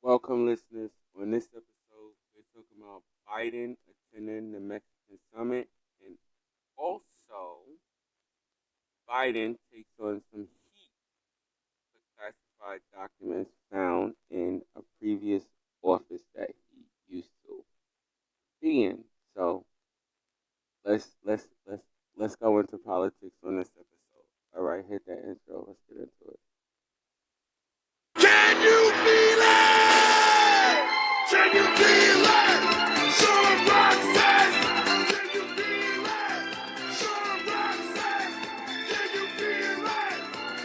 Welcome, listeners. On this episode, we're talking about Biden attending the Mexican summit, and also Biden takes on some heat for classified documents found in a previous office that he used to be in. So let's go into politics on this episode. All right, hit that intro. Let's get into it. Can you feel it? Can you feel it? Sure Roxas. Can you feel it? Sure Roxas. Can you feel it?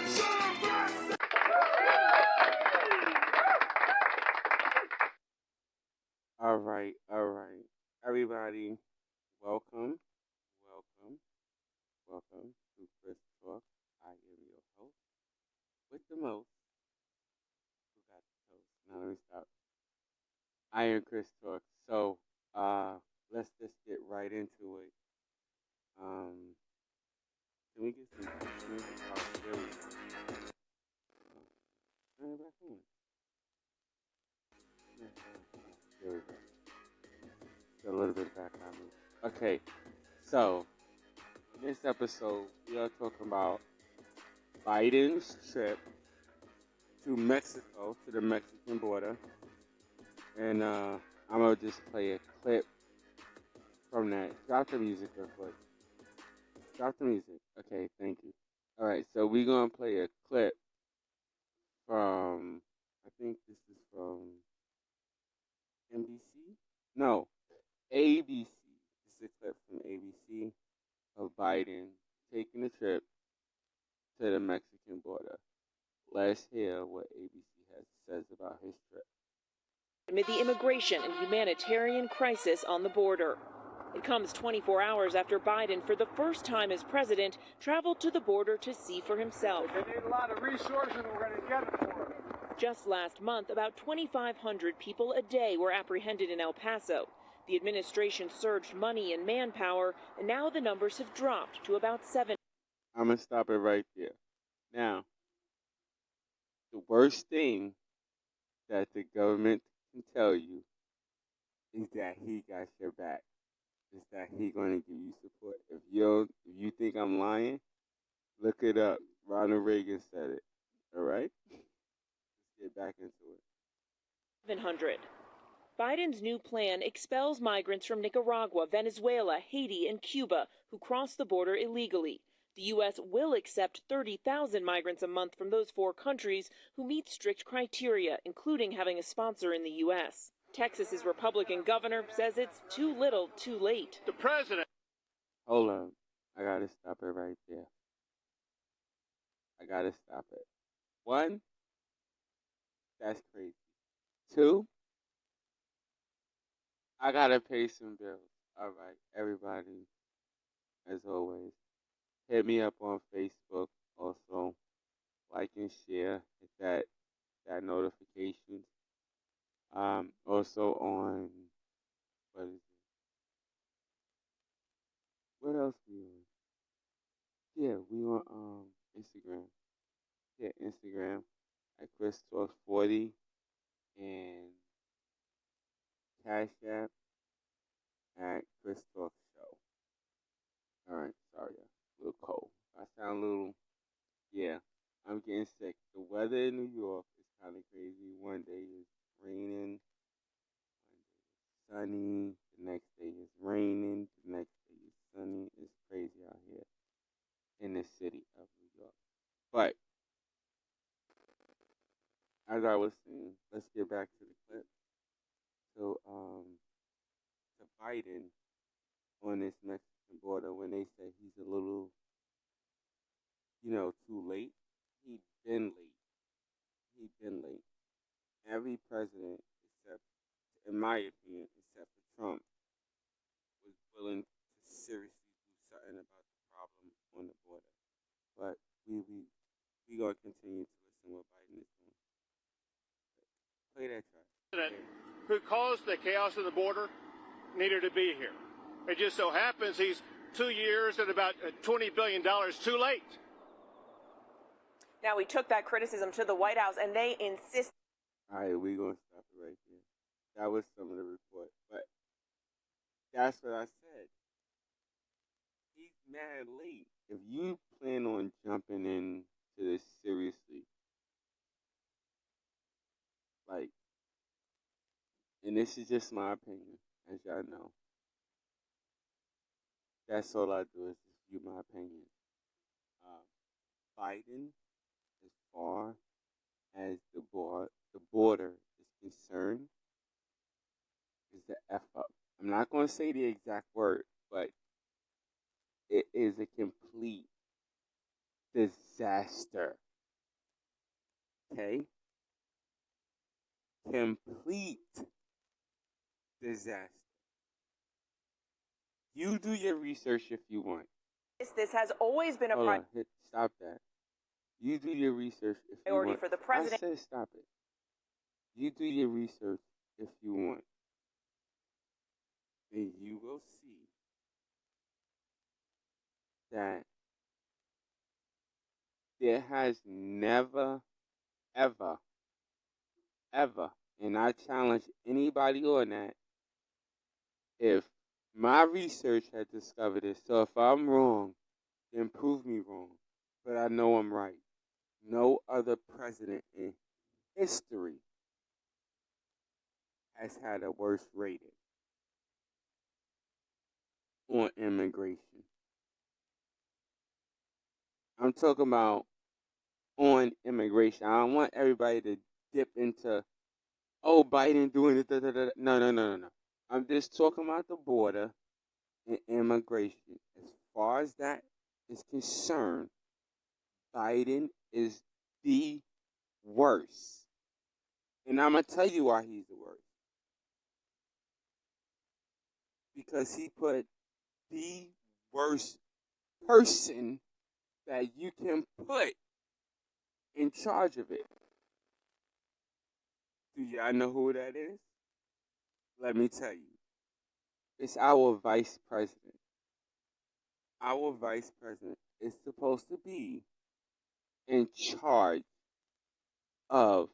Sure Roxas. All right. Everybody, welcome to Chris Talk. I am your host with the most. Who got the toast? Now let me stop. I am Chris Talk. So, let's just get right into it. Can we get some music? Oh, there we go. Turn it back on. There we go. Got a little bit of background music. Okay, so in this episode, we are talking about Biden's trip to Mexico, to the Mexican border. And I'm going to just play a clip from that. Drop the music real quick. Drop the music. Okay, thank you. All right, so we're going to play a clip from, I think this is from NBC? No, ABC. This is a clip from ABC of Biden taking a trip to the Mexican border. Let's hear what ABC says about his trip. Amid the immigration and humanitarian crisis on the border. It comes 24 hours after Biden, for the first time as president, traveled to the border to see for himself. They need a lot of resources, and we're going to get it for them. Just last month, about 2,500 people a day were apprehended in El Paso. The administration surged money and manpower, and now the numbers have dropped to about 7. I'm going to stop it right there. Now, the worst thing that the government can tell you is that he got your back. Is that he going to give you support. If you think I'm lying, look it up. Ronald Reagan said it. All right? Let's get back into it. 700. Biden's new plan expels migrants from Nicaragua, Venezuela, Haiti, and Cuba who cross the border illegally. The U.S. will accept 30,000 migrants a month from those 4 countries who meet strict criteria, including having a sponsor in the U.S. Texas's Republican governor says it's too little, too late. The president. Hold on. I got to stop it right there. I got to stop it. 1, that's crazy. 2, I got to pay some bills. All right, everybody, as always, hit me up on Facebook. Also, like and share. Hit that notification. Also on, what is it? What else we on? Yeah, we on Instagram. Yeah, Instagram at Chris Talks 40 and Cash App at Chris Talks Show. All right, sorry, a little cold. I sound a little, yeah, I'm getting sick. The weather in New York is kind of crazy. One day is raining, one day is sunny, the next day is raining, the next day is sunny. It's crazy out here in the city of New York. But as I was saying, let's get back to the clip. So, to Biden on this Mexican border, when they say he's a little, too late, he's been late. He's been late. Every president, except, in my opinion, except for Trump, was willing to seriously do something about the problem on the border. But we gonna continue to listen what Biden is doing. Play that track. President who caused the chaos on the border needed to be here. It just so happens he's 2 years and about $20 billion too late. Now, we took that criticism to the White House, and they insist. All right, we're going to stop it right there. That was some of the report. But that's what I said. He's mad late. If you plan on jumping into this seriously, like, and this is just my opinion, as y'all know. That's all I do is just give my opinion. Biden, as far as the border is concerned, is the F up. I'm not going to say the exact word, but it is a complete disaster. Okay? Complete disaster. You do your research if you want. This has always been a Hold on, stop that. You do your research if you priority want. for the president. I said stop it. You do your research if you want. And you will see that there has never, ever, ever, and I challenge anybody on that, if my research had discovered it. So if I'm wrong, then prove me wrong. But I know I'm right. No other president in history has had a worse rating on immigration. I'm talking about on immigration. I don't want everybody to dip into, oh, Biden doing it. Da, da, da. No, no, no, no, no. I'm just talking about the border and immigration. As far as that is concerned, Biden is the worst. And I'm going to tell you why he's the worst. Because he put the worst person that you can put in charge of it. Do y'all know who that is? Let me tell you. It's our vice president. Our vice president is supposed to be in charge of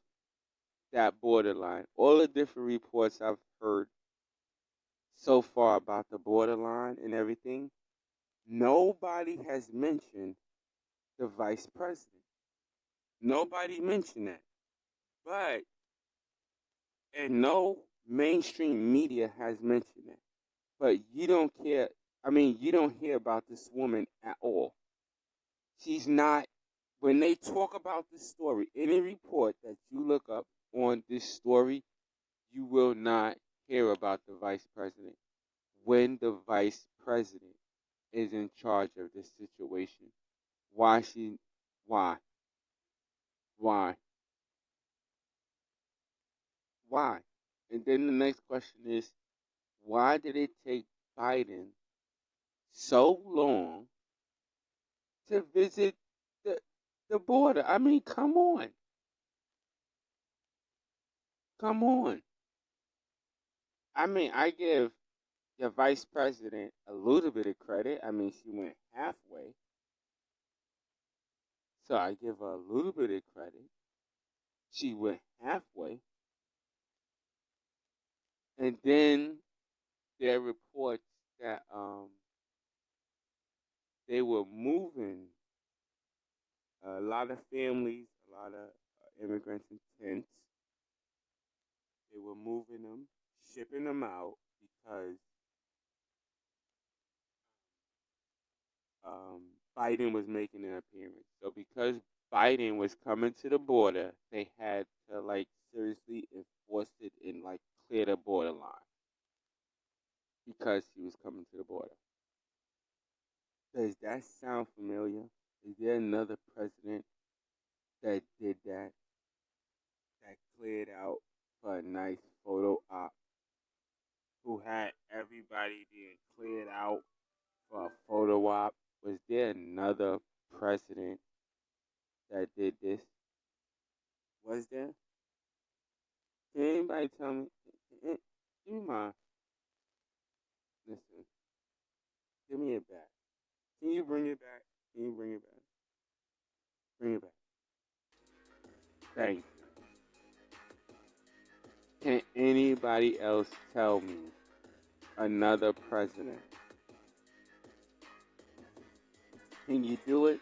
that borderline. All the different reports I've heard so far about the borderline and everything, nobody has mentioned the vice president. Nobody mentioned that. But, and no mainstream media has mentioned that. But you don't care. I mean, you don't hear about this woman at all. She's not, when they talk about this story, any report that you look up on this story, you will not hear about the vice president when the vice president is in charge of this situation. Why she, why? Why? Why? And then the next question is, why did it take Biden so long to visit the the border? I mean, come on. Come on. I mean, I give the vice president a little bit of credit. I mean, she went halfway. So I give her a little bit of credit. She went halfway. And then there are reports that they were moving a lot of families, a lot of immigrants in tents. They were moving them, shipping them out because Biden was making an appearance. So because Biden was coming to the border, they had to like seriously enforce it and like clear the borderline because he was coming to the border. Does that sound familiar? Is there another president that did that? That cleared out for a nice photo op? Who had everybody being cleared out for a photo op? Was there another president that did this? Was there? Can anybody tell me? Give me my. Listen. Give me it back. Can you bring it back? Can you bring it back? Bring it back. Thank you. anybody else tell me another president? Can you do it?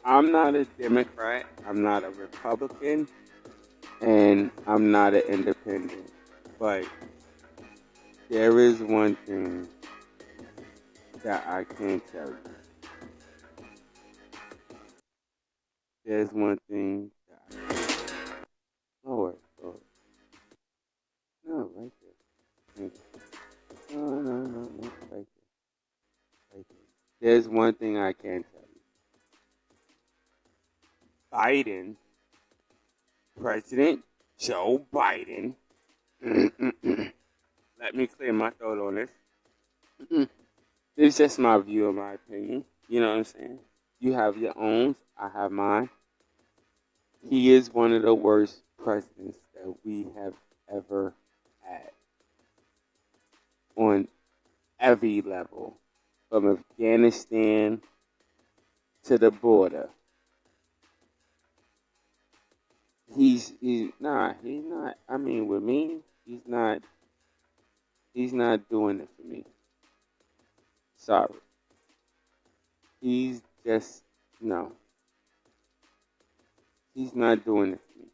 I'm not a Democrat, I'm not a Republican, and I'm not an independent. But there is one thing that I can tell you. There's one thing that I can tell you. Lord. No, right there. Thank you. No, right there. Right there. There's one thing I can tell you. Biden, President Joe Biden, let me clear my throat on this. This is just my view and my opinion. You know what I'm saying? You have your own, I have mine. He is one of the worst presidents that we have ever had on every level, from Afghanistan to the border. He's not. I mean, with me, he's not doing it for me. Sorry. He's just, no. He's not doing it for me.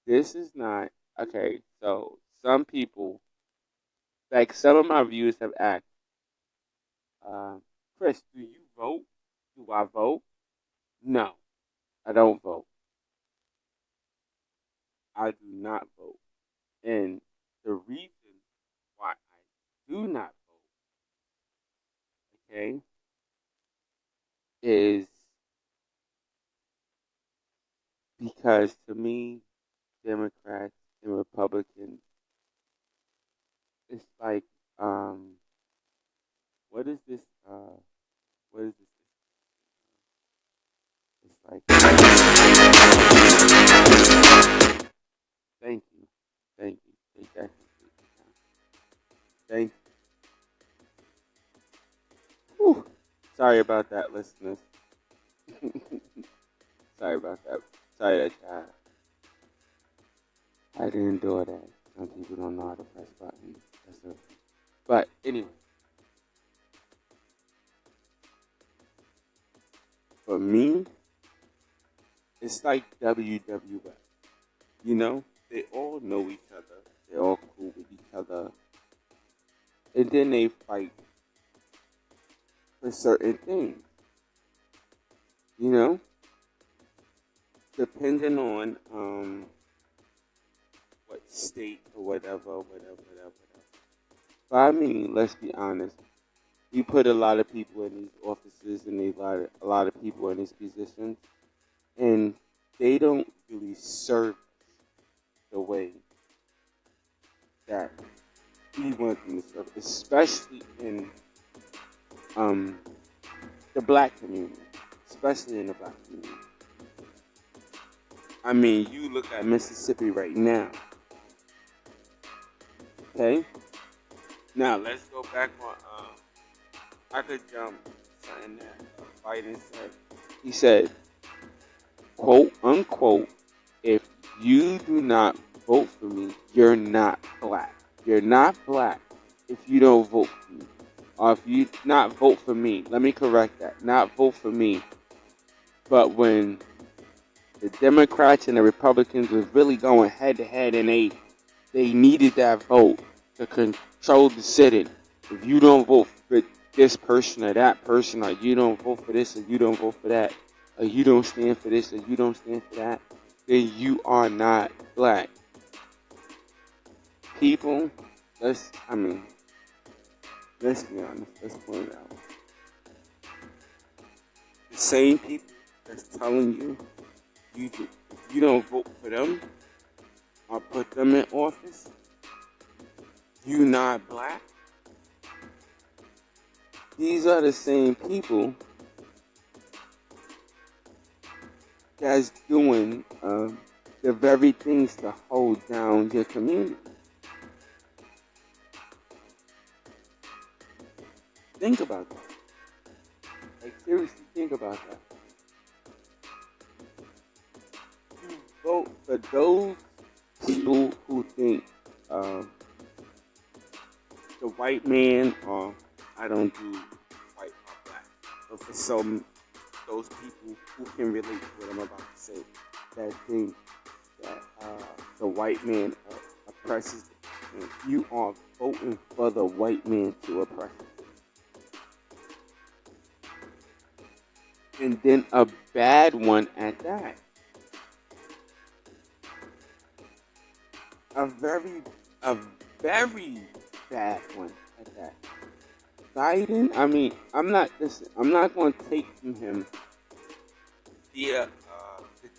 This is not, okay, so some people, like some of my viewers have asked, Chris, do you vote? Do I vote? No, I don't vote. I do not vote. And the reason why I do not vote, okay, is because to me, Democrats and Republicans, it's like, what is this? What is this? It's like, thank you. Take that. Thank you. Whew. Sorry about that, listeners. Sorry about that. Sorry that I didn't do that. Some people don't know how to press buttons. That's okay. But anyway, for me, it's like WWF. You know, they all know each other. They're all cool with each other. And then they fight for certain things. You know? Depending on what state or whatever. But I mean, let's be honest. We put a lot of people in these offices and a lot of people in these positions, and they don't really serve the way that we want them to serve, especially in the black community. Especially in the black community. I mean, you look at Mississippi right now. Okay? Now, let's go back on, I could jump something that Biden said. He said, quote, unquote, if you do not vote for me, you're not black. You're not black if you don't vote for me. Or if you not vote for me. Let me correct that. Not vote for me. But when the Democrats and the Republicans was really going head to head, and they needed that vote to control the sitting. If you don't vote for this person or that person, or you don't vote for this or you don't vote for that, or you don't stand for this or you don't stand for that, then you are not black. People, let's be honest. Let's point it out. The same people that's telling you if you don't vote for them or put them in office, you not black. These are the same people that's doing the very things to hold down your community. Think about that. Like, seriously, think about that. vote for those people who think the white man, or I don't do white or black, but for those people who can relate to what I'm about to say, that think that the white man oppresses them, and you are voting for the white man to oppress you. And then a bad one at that. A very bad one at that. Biden, I mean, I'm not going to take from him the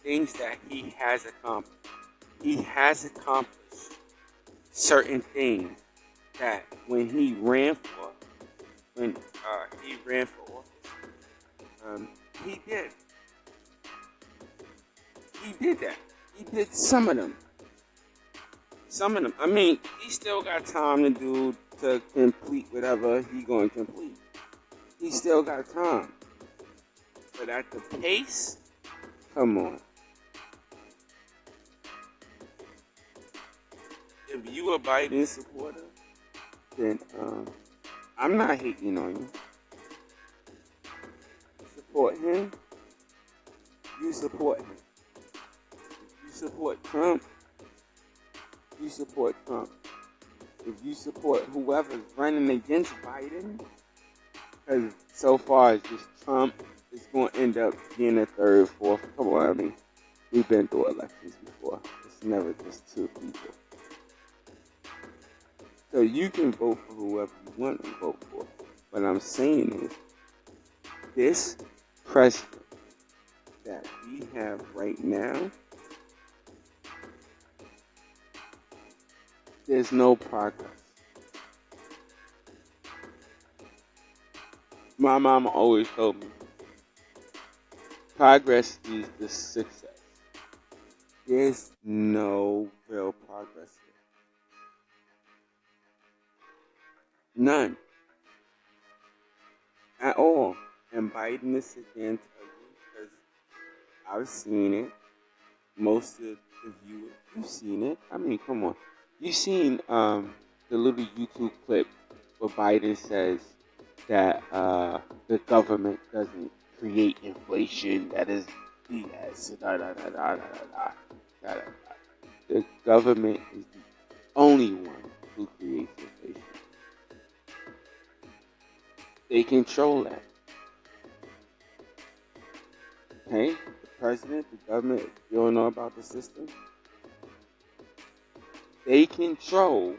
things that he has accomplished. He has accomplished certain things that when he ran for office, he did. He did that. He did some of them. I mean, he still got time to complete whatever he going to complete. He still got time. But at the pace, come on. If you a Biden supporter, then I'm not hating on you. Support him. You support him. If you support Trump, you support Trump. If you support whoever's running against Biden, because so far it's just Trump, it's going to end up being a third, fourth. Come on, I mean, we've been through elections before. It's never just two people. So you can vote for whoever you want to vote for. What I'm saying is, this president that we have right now, there's no progress. My mama always told me, progress is the success. There's no real progress here. None. At all. And Biden is again tell you, because I've seen it. Most of the viewers, you've seen it. I mean, come on. You've seen the little YouTube clip where Biden says that the government doesn't create inflation. That is BS. The government is the only one who creates inflation. They control that. Okay? The president, the government, if you don't know about the system, they control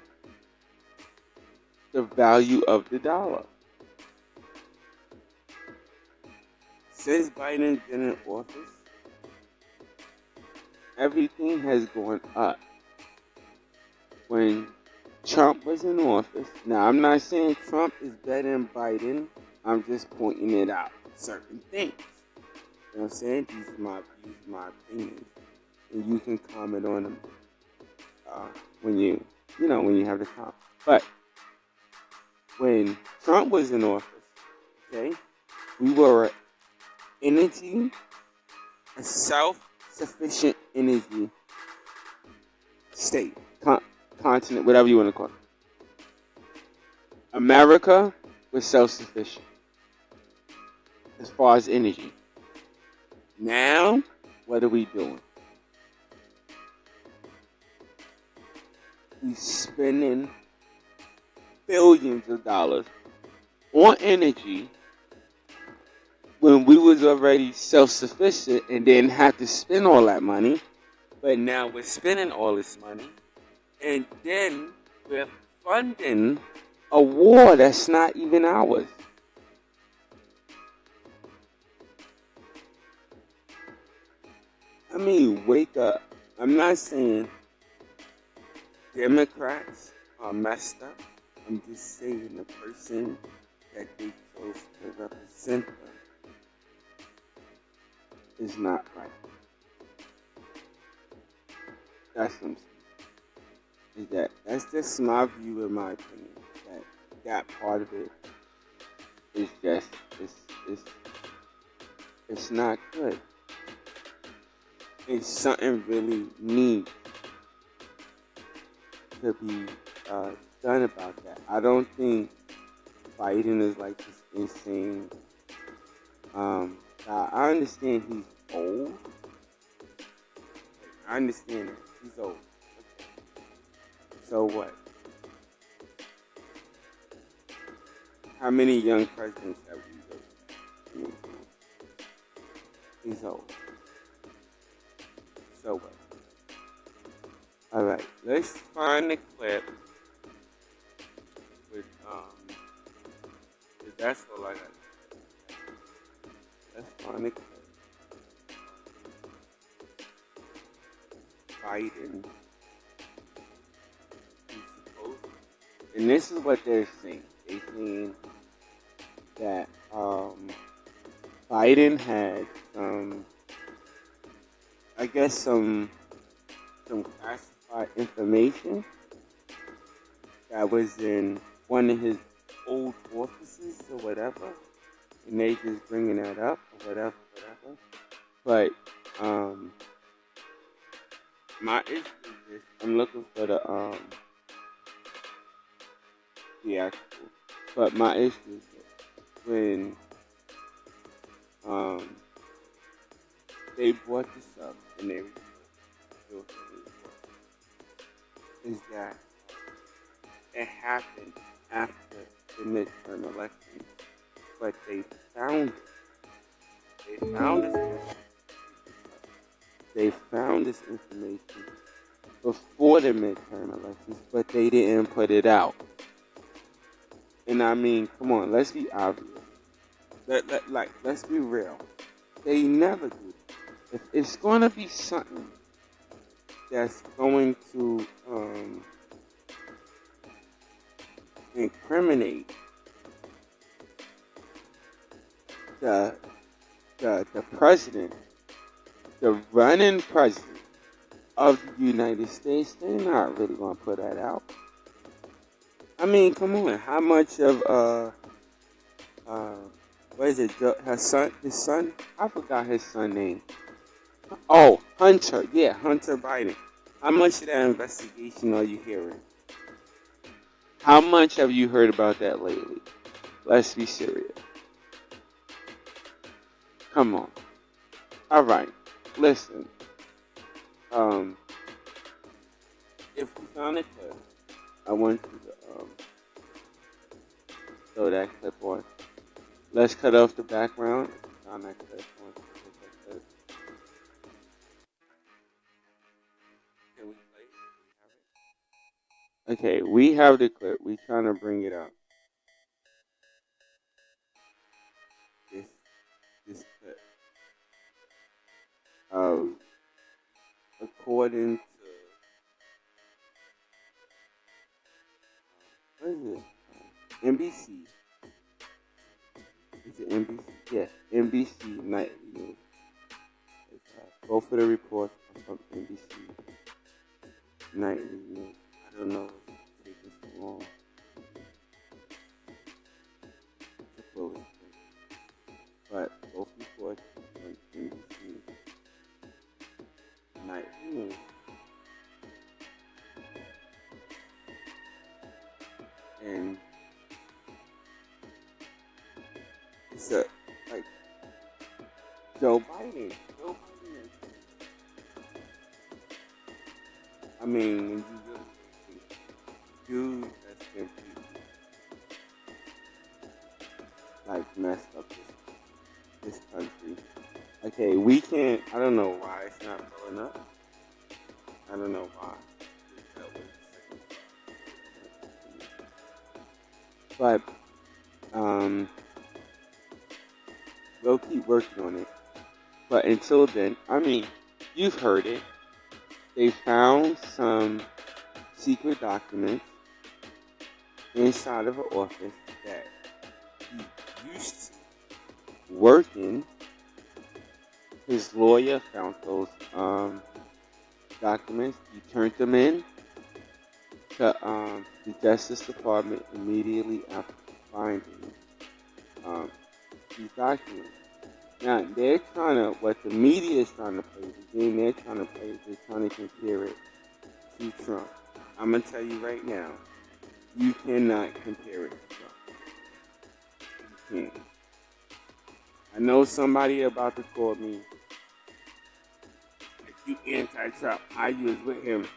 the value of the dollar. Since Biden's been in office, everything has gone up. When Trump was in office, now I'm not saying Trump is better than Biden, I'm just pointing it out. Certain things. You know what I'm saying? These are my views, my opinions. And you can comment on them when you have the time. But when Trump was in office, okay, we were a self-sufficient energy state, continent, whatever you want to call it. America was self-sufficient as far as energy. Now, what are we doing? We're spending billions of dollars on energy when we was already self-sufficient and didn't have to spend all that money. But now we're spending all this money, and then we're funding a war that's not even ours. I mean, wake up. I'm not saying Democrats are messed up. I'm just saying the person that they chose to represent them is not right. That's what I'm saying. That's just my view and my opinion. That part of it is just it's not good. and something really needs to be done about that. I don't think Biden is like this insane. I understand he's old. I understand that he's old. Okay. So what? How many young presidents have we lived? I mean, he's old. So what? All right, let's find the clip with that's all I got. Let's find the clip. Biden. He's supposed, and this is what they're saying. They're saying that Biden had I guess some classified information that was in one of his old offices or whatever, and they just bringing that up or whatever. But my issue is this: I'm looking for the actual, but my issue is this: when they brought this up and they revealed is that it happened after the midterm election, but they found it. They found this. They found this information before the midterm elections, but they didn't put it out. And I mean, come on, let's be obvious. Let's be real. They never do. If it's going to be something that's going to incriminate the president, the running president of the United States, they're not really going to put that out. I mean, come on, how much of what is it? His son? I forgot his son name. Oh, Hunter. Yeah, Hunter Biden. How much of that investigation are you hearing? How much have you heard about that lately? Let's be serious. Come on. All right. Listen. If we found a clip, I want you to throw that clip on. Let's cut off the background. Found that clip on. Can we play it? Okay, we have the clip. We trying to bring it up. This clip of according to what is it? NBC. Is it NBC? Yeah, NBC Nightly News. Both of the reports are from NBC Nightly News. I don't know what's taking so long to close it, but both reports are from NBC Nightly News. And it's a like Joe Biden. I mean, when you really think, dude, that's completely like messed up this country. Okay, we can't. I don't know why it's not blowing up. I don't know why. But we'll keep working on it. But until then, I mean, you've heard it. They found some secret documents inside of an office that he used to work in. His lawyer found those documents. He turned them in to the Justice Department immediately after finding these documents. Now, they're trying to, what the media is trying to play, the game they're trying to play is they're trying to compare it to Trump. I'm going to tell you right now, you cannot compare it to Trump. You can't. I know somebody about to call me, like, you anti-Trump, how you was with him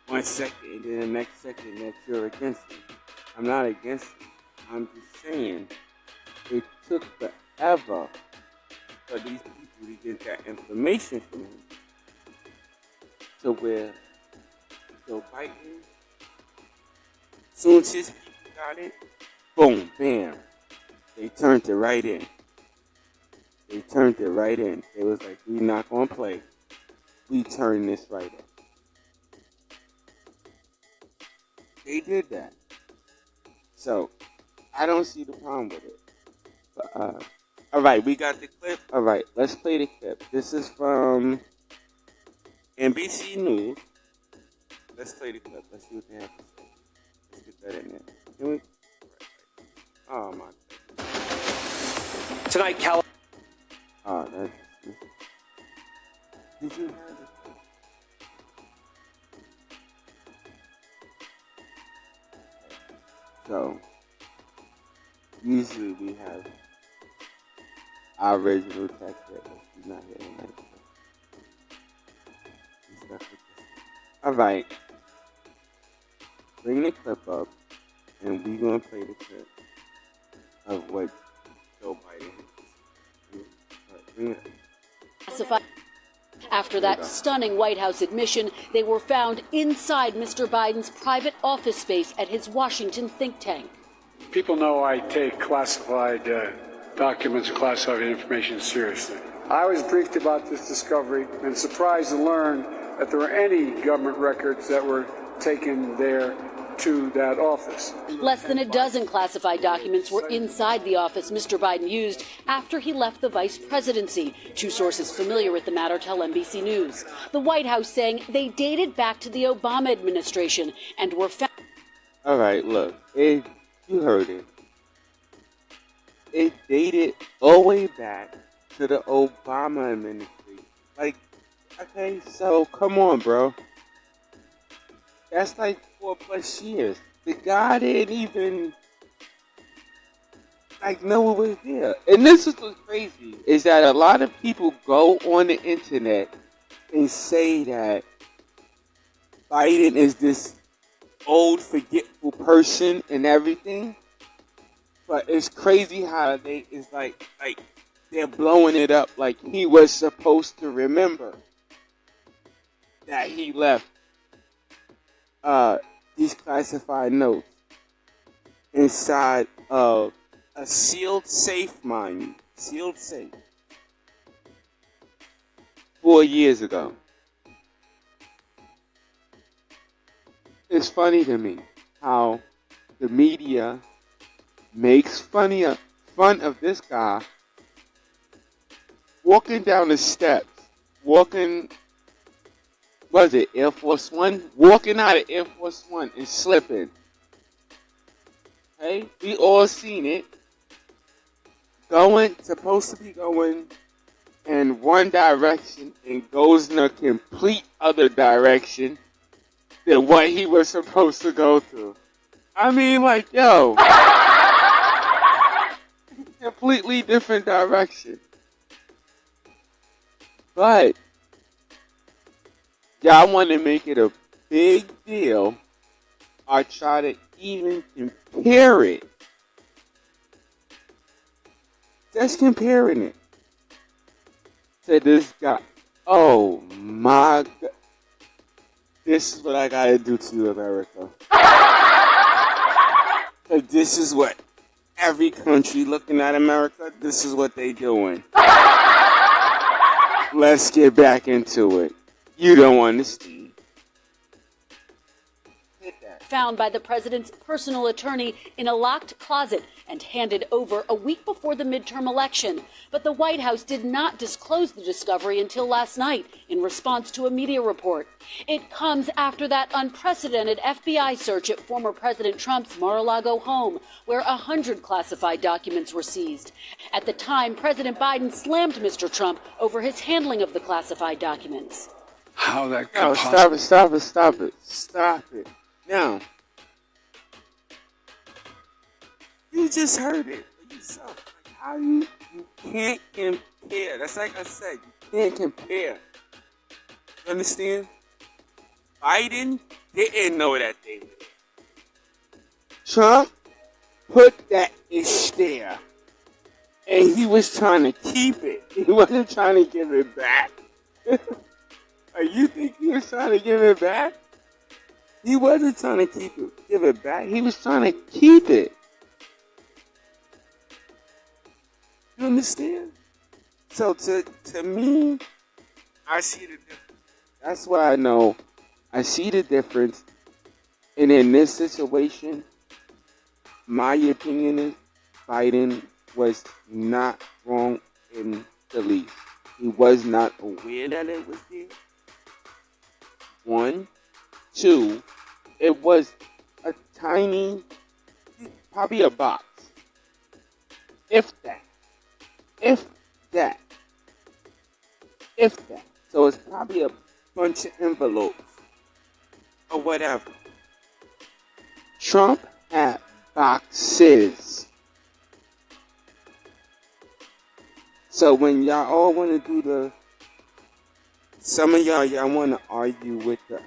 1 second, and then the next second that you're against him. I'm not against him. I'm just saying, it took forever for these people to get that information from him. To where Joe Biden, as soon as his people got it, boom, bam, they turned it right in. They turned it right in. They was like, we not gonna play. We turn this right in. They did that. So, I don't see the problem with it. But, alright, we got the clip. Alright, let's play the clip. This is from NBC News. Let's play the clip. Let's see what they have to say. Let's get that in there. Can we? Oh my God. Tonight, Oh, that's. Did you have it? So, usually we have our original text that she's not here tonight. Alright. Bring the clip up, and we're going to play the clip of what Joe Biden has. Bring it up. After that stunning White House admission, they were found inside Mr. Biden's private office space at his Washington think tank. People know I take classified documents and classified information seriously. I was briefed about this discovery and surprised to learn that there were any government records that were taken there to that office. Less than a dozen classified documents were inside the office Mr. Biden used after he left the vice presidency. Two sources familiar with the matter tell NBC News. The White House saying they dated back to the Obama administration and were found. All right, look, you heard it. It dated all the way back to the Obama administration. Like, okay, so come on, bro. That's like 4+ years. The guy didn't even know it was there. And this is what's crazy, is that a lot of people go on the internet and say that Biden is this old, forgetful person and everything. But it's crazy how it's like they're blowing it up like he was supposed to remember that he left these classified notes inside of a sealed safe, mind you. Sealed safe. 4 years ago. It's funny to me how the media makes fun of this guy walking down the steps, Air Force One? Walking out of Air Force One and slipping. Okay? We all seen it. Supposed to be going in one direction and goes in a complete other direction than what he was supposed to go to. I mean, like, yo. Completely different direction. But y'all want to make it a big deal or try to even compare it. Just comparing it to this guy. Oh my God. This is what I gotta do to you, America. Because this is what every country looking at America, this is what they doing. Let's get back into it. You don't understand. found by the president's personal attorney in a locked closet and handed over a week before the midterm election. But the White House did not disclose the discovery until last night in response to a media report. It comes after that unprecedented FBI search at former President Trump's Mar-a-Lago home, where 100 classified documents were seized. At the time, President Biden slammed Mr. Trump over his handling of the classified documents. How that could No, stop it. Now, you just heard it for yourself. Like how you can't compare. That's like I said, you can't compare. You understand? Biden didn't know that they were there. Trump put that ish there. And he was trying to keep it. He wasn't trying to give it back. You think he was trying to give it back? He wasn't trying to give it back. He was trying to keep it. You understand? So to me, I see the difference. That's why I know I see the difference. And in this situation, my opinion is Biden was not wrong in the least. He was not aware that it was there. 1, 2, it was a tiny, probably a box. If that. So it's probably a bunch of envelopes or whatever. Trump had boxes. So when y'all all want to do some of y'all want to argue with the,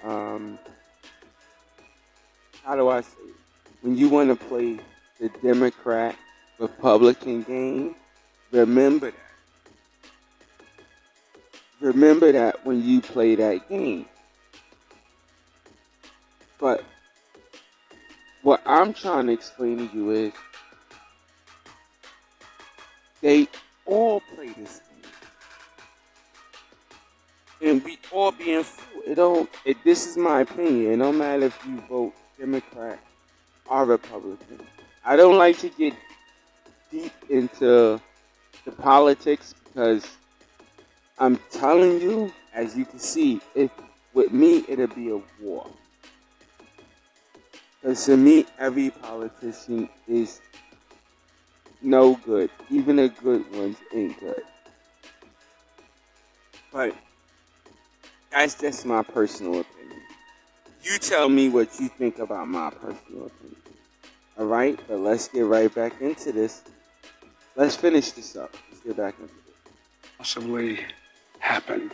how do I say it? When you want to play the Democrat-Republican game, remember that. Remember that when you play that game. But what I'm trying to explain to you is they all play this game. And we all being fooled. This is my opinion. It don't matter if you vote Democrat or Republican. I don't like to get deep into the politics because I'm telling you, as you can see, with me it'll be a war. Because to me, every politician is no good. Even the good ones ain't good. But that's just my personal opinion. You tell me what you think about my personal opinion. Alright? But let's get right back into this. Let's finish this up. Let's get back into this. Possibly happen.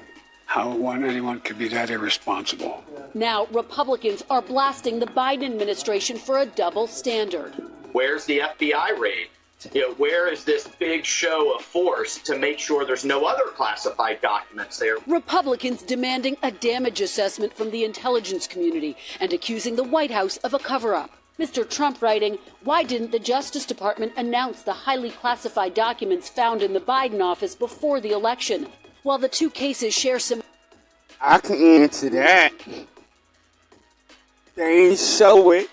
How anyone could be that irresponsible. Now, Republicans are blasting the Biden administration for a double standard. Where's the FBI raid? Where is this big show of force to make sure there's no other classified documents there? Republicans demanding a damage assessment from the intelligence community and accusing the White House of a cover-up. Mr. Trump writing, why didn't the Justice Department announce the highly classified documents found in the Biden office before the election? While the two cases share some... I can answer that. They ain't show it.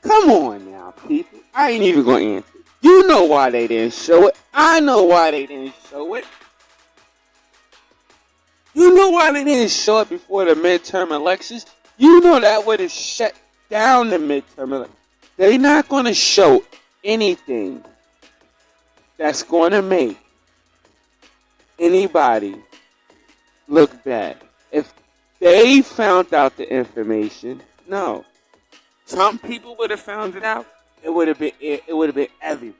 Come on now, people. I ain't even going to answer. You know why they didn't show it. I know why they didn't show it. You know why they didn't show it before the midterm elections. You know that would have shut down the midterm elections. They're not going to show anything that's going to make anybody look bad. If they found out the information, no. Some people would have found it out. It would have been everywhere.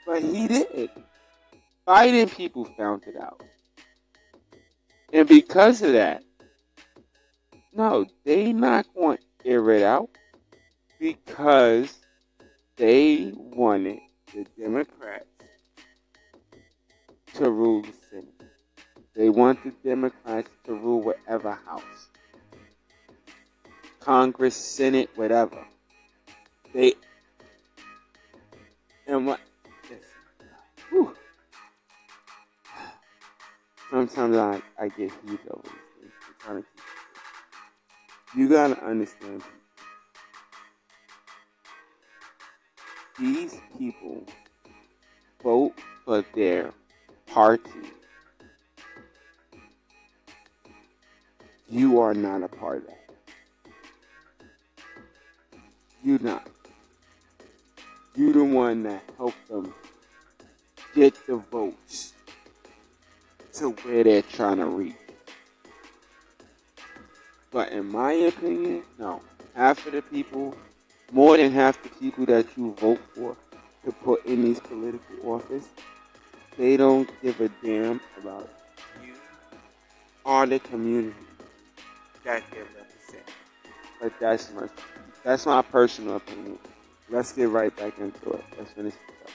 But he did. Biden people found it out. And because of that, no, they not going to air it out because they wanted the Democrats to rule the Senate. They want the Democrats to rule whatever house. Congress, Senate, whatever. And what? Whew. Sometimes I get heat over these things. I'm trying to keep You gotta understand, these people vote for their party. You are not a part of that. You're not. You're the one that helped them get the votes to where they're trying to reach. But in my opinion, no. Half of the people, more than half the people that you vote for to put in these political office, they don't give a damn about you or the community that they represent. But that's my personal opinion. Let's get right back into it. Let's finish this up.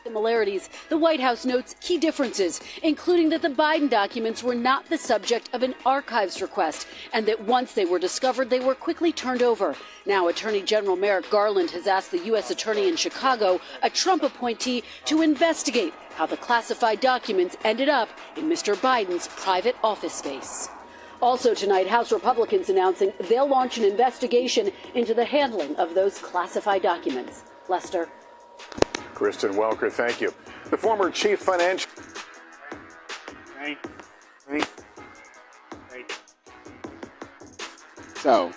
Similarities. The White House notes key differences, including that the Biden documents were not the subject of an archives request, and that once they were discovered, they were quickly turned over. Now, Attorney General Merrick Garland has asked the U.S. Attorney in Chicago, a Trump appointee, to investigate how the classified documents ended up in Mr. Biden's private office space. Also tonight, House Republicans announcing they'll launch an investigation into the handling of those classified documents. Lester. Kristen Welker, thank you. The former chief financial... Thank you. So,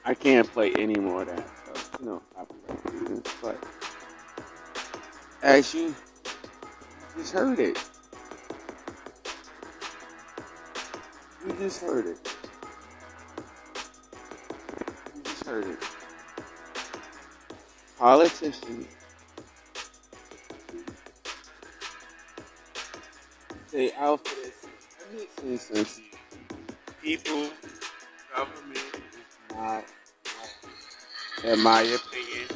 I can't play any more of that. So, I play this, but as you just heard it. You just heard it. Politicians, they out for this. That makes sense. People, government is not, in my opinion,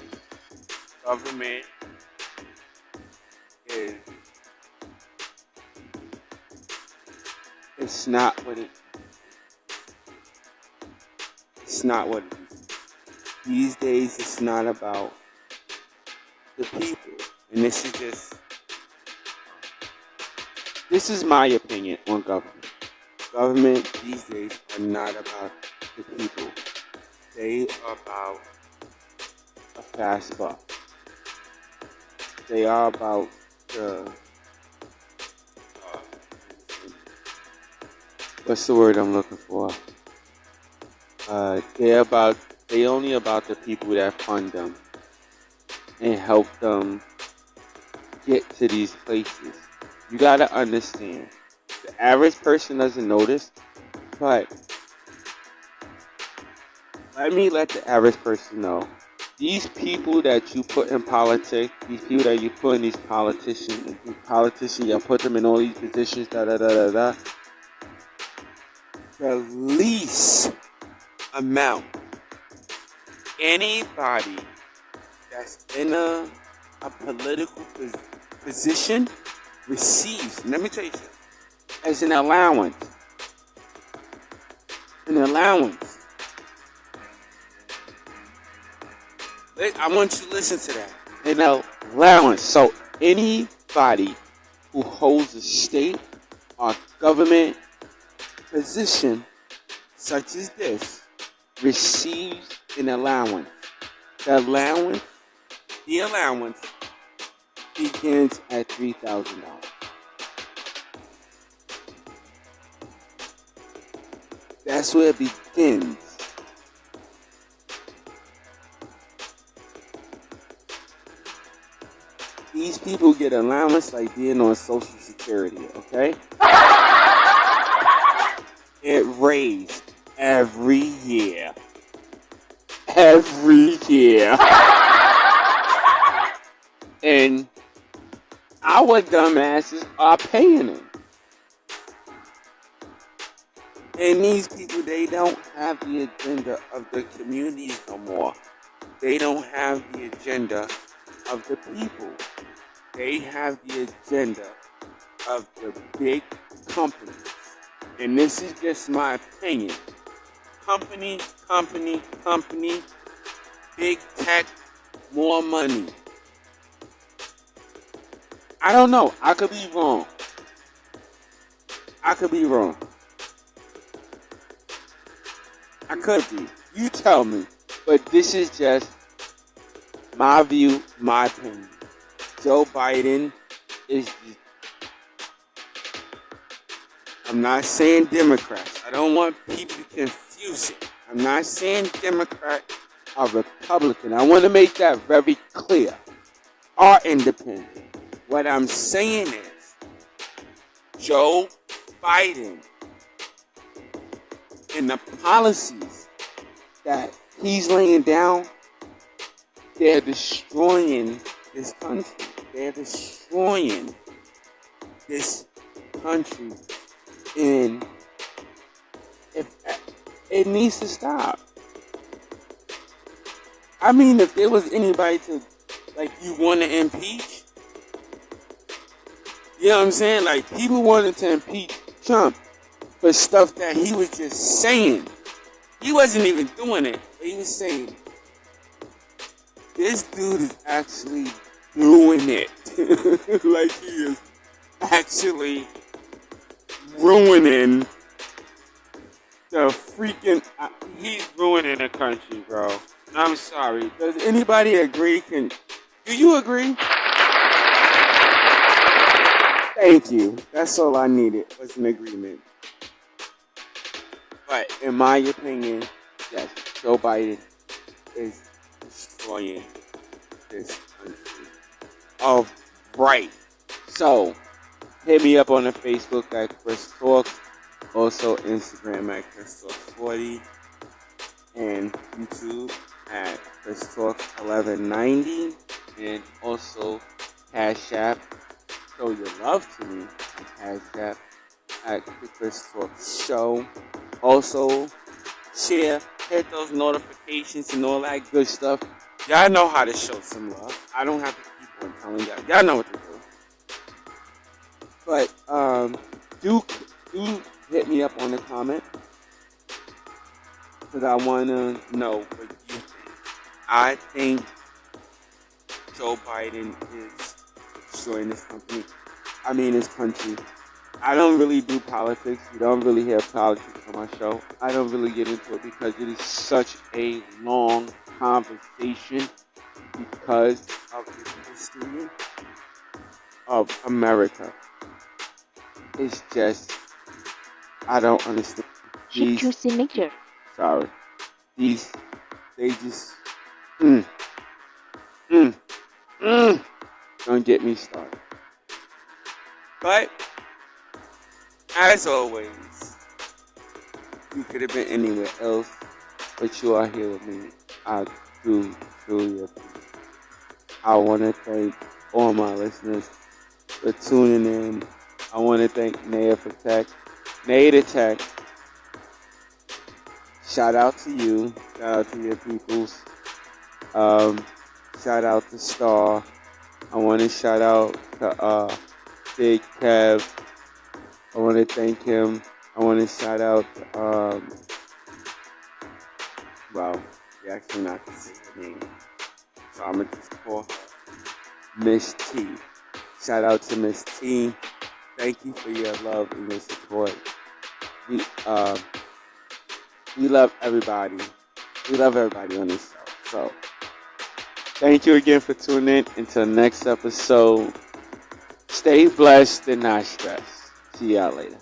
government is, it's not what it is. These days, it's not about the people. And this is my opinion on government. Government these days are not about the people. They are about a fast buck. They are about the, what's the word I'm looking for? They only about the people that fund them and help them get to these places. You gotta understand, the average person doesn't notice, but let the average person know. These people that you put in politics, these people that you put in these politicians, you put them in all these positions, the least amount anybody that's in a political position receives, let me tell you something, as an allowance. I want you to listen to that. An allowance. So anybody who holds a state or government position such as this receives an allowance. The allowance begins at $3,000. That's where it begins. These people get allowance like being on Social Security, okay? It raised every year. And our dumbasses are paying them. And these people, they don't have the agenda of the community no more. They don't have the agenda of the people. They have the agenda of the big companies. And this is just my opinion. Company, big tech, more money. I don't know. I could be wrong. could be. You tell me. But this is just my view, my opinion. Joe Biden is. I'm not saying Democrats. I don't want people to confuse it. I'm not saying Democrat or Republican. I want to make that very clear. Or independent. What I'm saying is Joe Biden and the policies that he's laying down, they're destroying this country. They're destroying this country. And it needs to stop. I mean, if there was anybody to, like, you want to impeach, you know what I'm saying? Like, people wanted to impeach Trump for stuff that he was just saying. He wasn't even doing it. But he was saying, this dude is actually doing it. Like, he is actually ruining the freaking... he's ruining the country, bro. I'm sorry. Does anybody agree? Do you agree? Thank you. That's all I needed was an agreement. But in my opinion, yes, Joe Biden is destroying this country. All right. So, hit me up on the Facebook at Chris Talk. Also, Instagram at Chris Talk 40. And YouTube at Chris Talk 1190. And also, Cash App. Show your love to me on Cash App at the Chris Talk Show. Also, share, hit those notifications and all that good stuff. Y'all know how to show some love. I don't have to keep on telling y'all. Y'all know what to do. But do hit me up on the comment because I want to know what you think. I think Joe Biden is destroying this country. This country. I don't really do politics. You don't really hear politics on my show. I don't really get into it because it is such a long conversation because of the history of America. It's just, I don't understand. Check your signature. Sorry. They just, don't get me started. But, as always, you could have been anywhere else, but you are here with me. I do truly appreciate it. I want to thank all my listeners for tuning in. I want to thank Naya for Tech. Naya the Tech. Shout out to you. Shout out to your peoples. Shout out to Star. I want to shout out to Big Kev. I want to thank him. I want to shout out well, you're actually not going to say her name. So I'm going to just call her Miss T. Shout out to Miss T. Thank you for your love and your support. We love everybody. We love everybody on this show. So, thank you again for tuning in. Until next episode, stay blessed and not stressed. See y'all later.